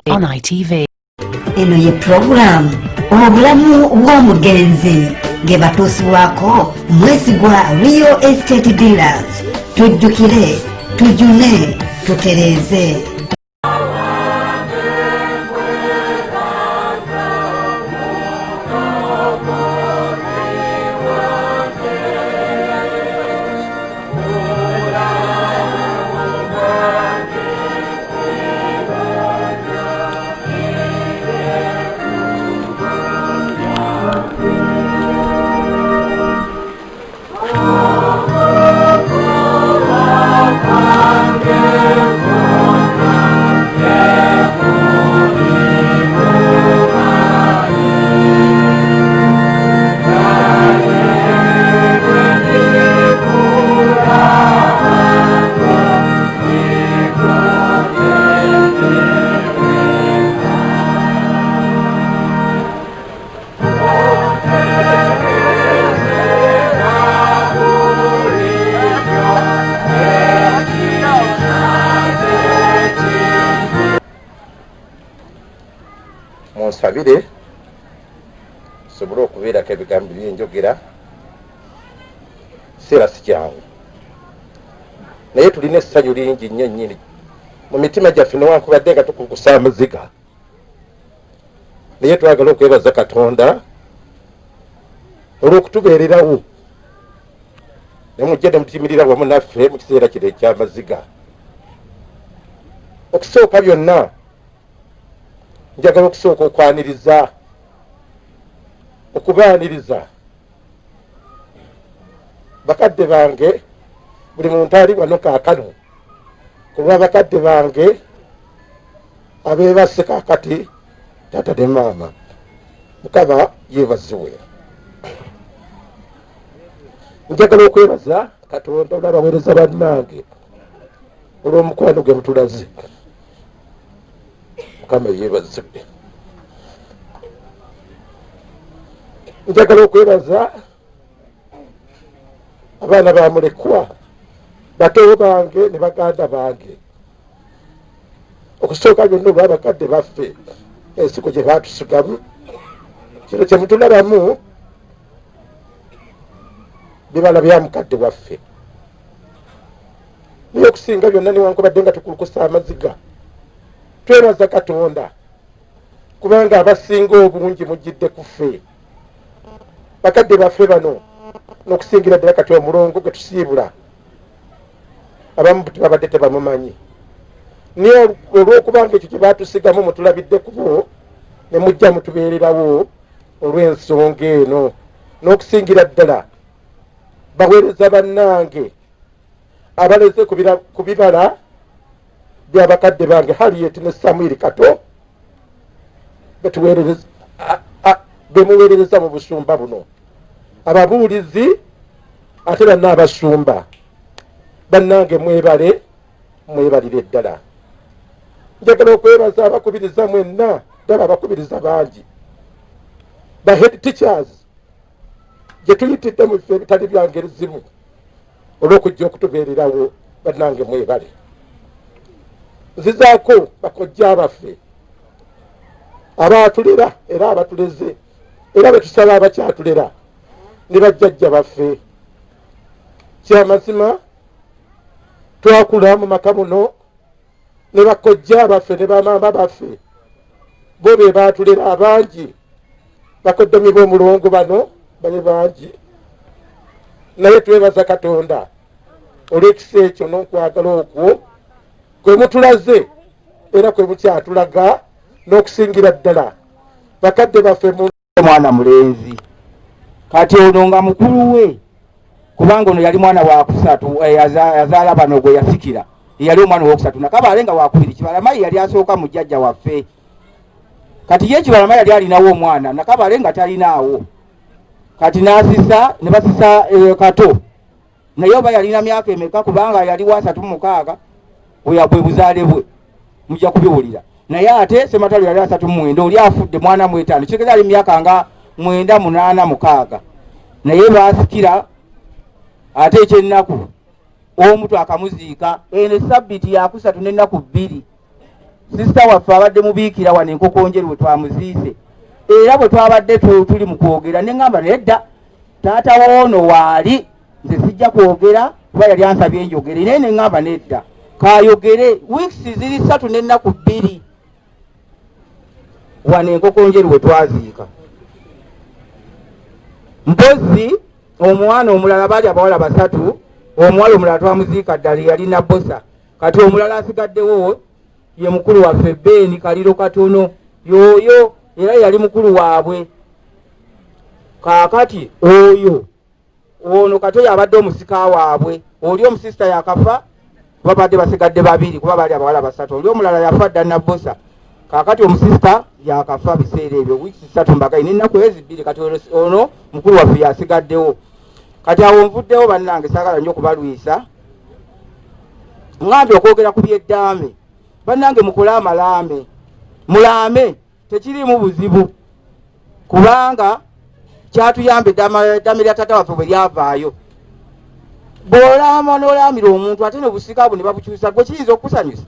on ITV. Eno ye program obulamu bw'omugenzi nge batuusibwako mwesigwa Real Estate Dealers. Tujjukire, tujune, tutereeze. Monsabire sobora okubeera kebigambo byenjogera seera sikyangu naye tulina essanyu lingi nnyo nnyini mu mitima gyaffe newankubadde nga tukukusa amaziga naye twagala okwebaza Katonda olw'okutubeererawo ne mujja ne mutimirira wamu naffe mu kiseera kino eky'amaziga. Okusooka byonna njagala okusooka okubaaniriza bakadde bange, buli muntu ali wano kaakano kuba bakadde bange abeebase kaakati taata ne maama. Mukama yeebazibwe. Njagala okwebaza Katonda n'abaweereza bannange olw'omukwano gwe mutulaze. Mukama yeebazibwe. Njagala okwebaza abaana ba mulekwa, bato bange ne baganda bange. Okusooka byonna olwa bakadde baffe ensiko gye baatusigamu, kino kye mutulabamu bibala bya mukadde waffe. Naye okusinga byonna newankubadde nga tukulukusa amaziga, twebaza Katonda kubanga abasinga obungi mujjidde ku ffe. Bakadde baffe bano n'okusingira ddala kati omulongo gwe tusiibula abamu tebabadde tebamumanyi, naye olw'okubanga ekyo kye baatusigamu mutulabidde ku bo ne mujja mutubeererawo olw'ensonga eno, n'okusingira ddala baweereza bannange abaleze ku bibala bya bakadde bange Harriet ne Samuel Kato bemuweerereza mu busumba buno, ababuulizi ate banna abasumba. Bannange mwebalire ddala. Njagala okwebaza abakubiriza mwenna ddala, abakubiriza bangi, ba head teachers gye tuyitidde mu bifo ebitali bya ngeri zimu olw'okujja okutubeererawo. Bannange mwebale. Nzizaako bakojja baffe abaatulera era abatuleze era betusaba abakyatulera ne bajjajja baffe. Kyamazima twakula mu maka muno ne bakojja baffe ne bamaama baffe, bo be baatulera abangi. Bakoddomi b'omulongo bano bali bangi, naye twebaza Katonda olw'ekisa ekyo n'okwagala okwo kwe mutulaze era kwe mukyatulaga, n'okusingira ddala bakadde baffe mu mwana mulenzi kati ono nga mukulu we, kubanga ono yali mwana wa kusatu yazaala bano gwe yasikira, yali omwana wokusatu. Nakabaale nga wakubiri, Kibalamayi yali asooka mu jjajja waffe. Kati ye Kibalamayi yali alinawo omwana, Nakabaale nga talinaawo. Kati n'asisa ne basisa Kato, naye oba yalina myaka emeka kubanga yali wa 36 bwe buzaale bwe mujja kubiwulira. Naye ate Ssematalo yali 39, oli afudde mwana mu 5, kigeza ali myaka nga 9, 8, 6. Naye baasikira ate ekyennaku omuntu akamuziika ene sabbiti ya 3 n'ennaku 2 sisita waffe abadde mubiikira wano enkoko njeru bwe twamuziise era bwe twabadde tuli mu kwogera ne ŋŋamba nedda taata woono waali nze sijja kwogera kuba yali ansabye njogere naye ne ŋŋamba nedda kayogere wiikisi ziri 3 n'ennaku 2 wano enkoko njeru bwe twaziika mpozi omwana omulala baali abawala 3 omuwala omulala twamuziika ddala yalina bosa kati omulala asigaddewo ye mukulu waffe Beni Kaliro katono yoyo era yali mukulu waabwe kaakati oyo ono katoyo abadde omusika waabwe oli omusista yakafa babadde basigadde 2 kuba baali abawala 3 oli omulala yafa dda na bosa kaakati omusista yakafa biseera ebyo wiiki 3 mbagayi n'ennaku ezi 2 kati ono mukulu waffe yasigaddewo kati awo nvuddewo bannange saagala nnyo okubalwisa ŋŋambye okwogera ku byeddaame bannange mukole amalaame mulaame tekiriimu buzibu kubanga kyatuyamba eddaame lya taata waffe bwe lyavaayo bw'olaama n'olaamira omuntu ate ne busika bwe ne babukyusa gwe kiyinza okukusanyusa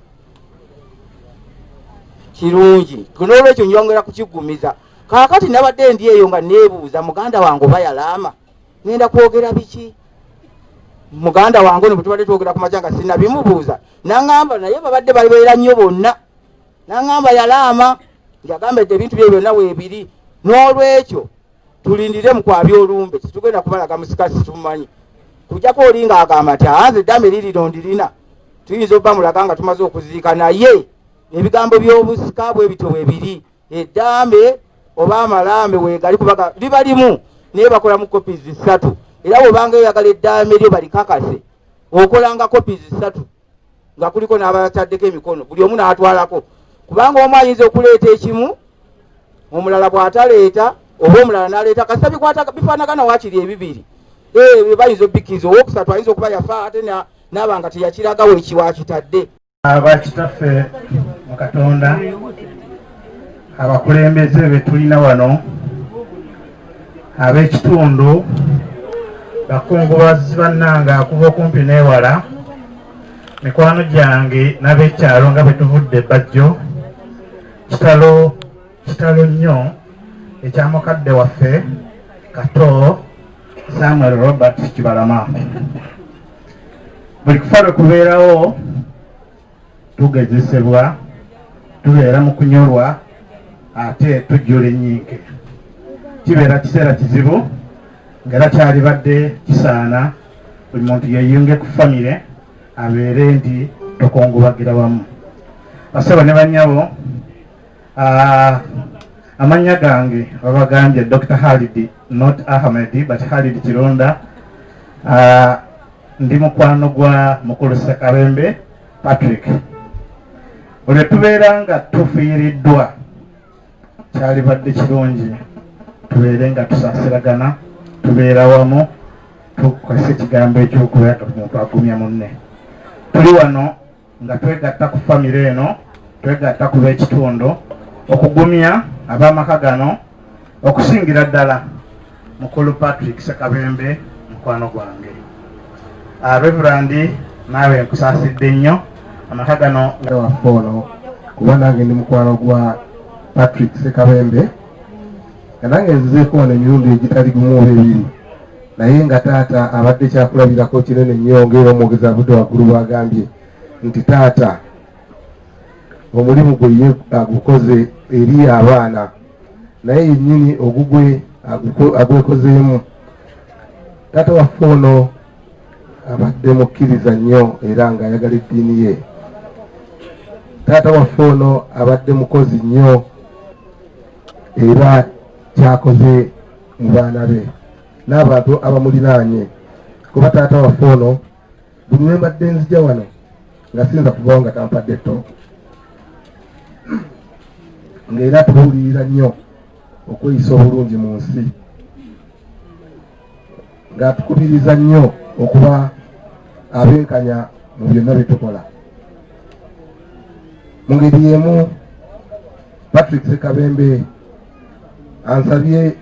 kirungi n'olwekyo nyongera kukigumiza kaakati nabadde ndi eyo nga neebuuza muganda wange oba yalaama ngenda kwogera biki muganda wange ne bwe tubadde twogera ku makya nga sinnabimubuuza naŋŋamba naye babadde babeera nnyo bonna naŋŋamba yalaama yagambedde ebintu bye byonna weebiri n'olwekyo tulindire mukwabya olumbe tetugenda kubalaga musika situmanyi kujjako oli ng'agamba nti anze eddaame lirino ndirina tuyinza obba mulaga nga tumaze okuziika naye ebigambo by'obusika bwe bityo weebiri eddaame oba amalaame weegali kubaga liba limu naye bakolamu copies 3 era bw'obanga oyagala eddaame lyo balikakase okolanga copies 3 nga kuliko n'abataddeko emikono buli omu n'atwalako kubanga omu ayinza okuleeta ekimu omulala bw'ataleeta oba omulala n'aleeta kasita bifaanagana waakiri ebibiri bayinza obbikiriza owookusatu ayinza okuba yafa ate n'abanga teyakiragawo ekiwaakitadde abakitaffe mu Katonda abakulembeze be tulina wano ab'ekitundu bakungubazi bannange akuva okumpi n'ewala mikwano gyange n'ab'ekyalo nga bwe tuvudde Bajjo kitalo nnyo ekya mukadde waffe Kato Samuel Robert Kibalama buli kufa lwe kubeerawo tugezesebwa tubeera mu kunyolwa ate tujjula ennyinke kibeera kiseera kizibu ng'era kyalibadde kisaana buli muntu yeyunge ku famire abeere nti tokongobagira wamu basaba ne bannyabo amannya gange babagambye Dr. Halid not Ahmed but Halid Kironda ndi mukwano gwa mukulu Ssekabembe Patrick bwe tubeera nga tufiiriddwa kyalibadde kirungi tubeere nga tusaasiragana tubeera wamu tukozesa ekigambo ekyokubeera omuntu agumya munne tuli wano nga twegatta ku famire eno twegatta ku b'ekitundu okugumya ab'amaka gano okusingira ddala mukulu Patrick Ssekabembe mukwano gwange Reverandi naawe nkusaasidde nnyo amaka gano waffe ono kuba nange ndi mukwano gwa Patrick Ssekabembe nange nzizeeko wano emirundi egitali gumu oba ebiri naye nga taata abadde kyakulabirako kinene nnyo ng'era omwogezi avudde waggulu bwagambye nti taata omulimu gwe ye agukoze eri abaana naye yennyini ogugwe agwekozeemu taata waffe ono abadde mukkiriza nnyo era ng'ayagala eddiini ye taata waffe ono abadde mukozi nnyo era kyakoze mu baana be n'abantu abamuliraanye kuba taata waffe ono buli lwe mbadde nzija wano nga sinza kuvawo nga tampadde ettooke ng'era tubuulirira nnyo okweyisa obulungi mu nsi ng'atukubiriza nnyo okuba abenkanya mu byonna bye tukola mu ngeri y'emu Patrick Ssekabembe ansabye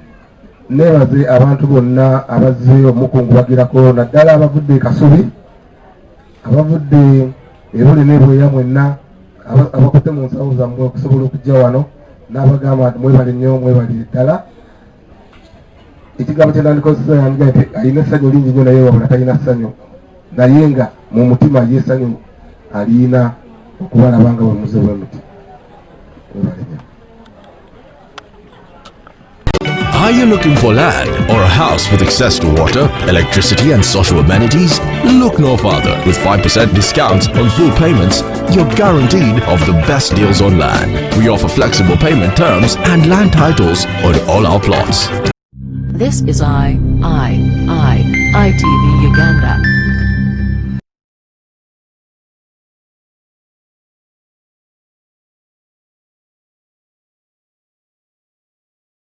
neebaze abantu bonna abazze omukungubagirako naddala abavudde Kasubi abavudde Ebule n'Ebweya mwenna abakutte mu nsawo zammwe okusobola okujja wano n'abagamba nti mwebale nnyo mwebalire ddala. Ekigambo kye nandikozesa yandiga nti alina essanyu lingi nnyo naye wabula talina ssanyu, naye nga mu mutima ye essanyu alina okubalaba nga bwe muze bwe muti. Mwebale nnyo. Are you looking for land or a house with access to water, electricity and social amenities? Look no further. With 5% discounts on full payments, you're guaranteed of the best deals on land. We offer flexible payment terms and land titles on all our plots. This is ITV Uganda.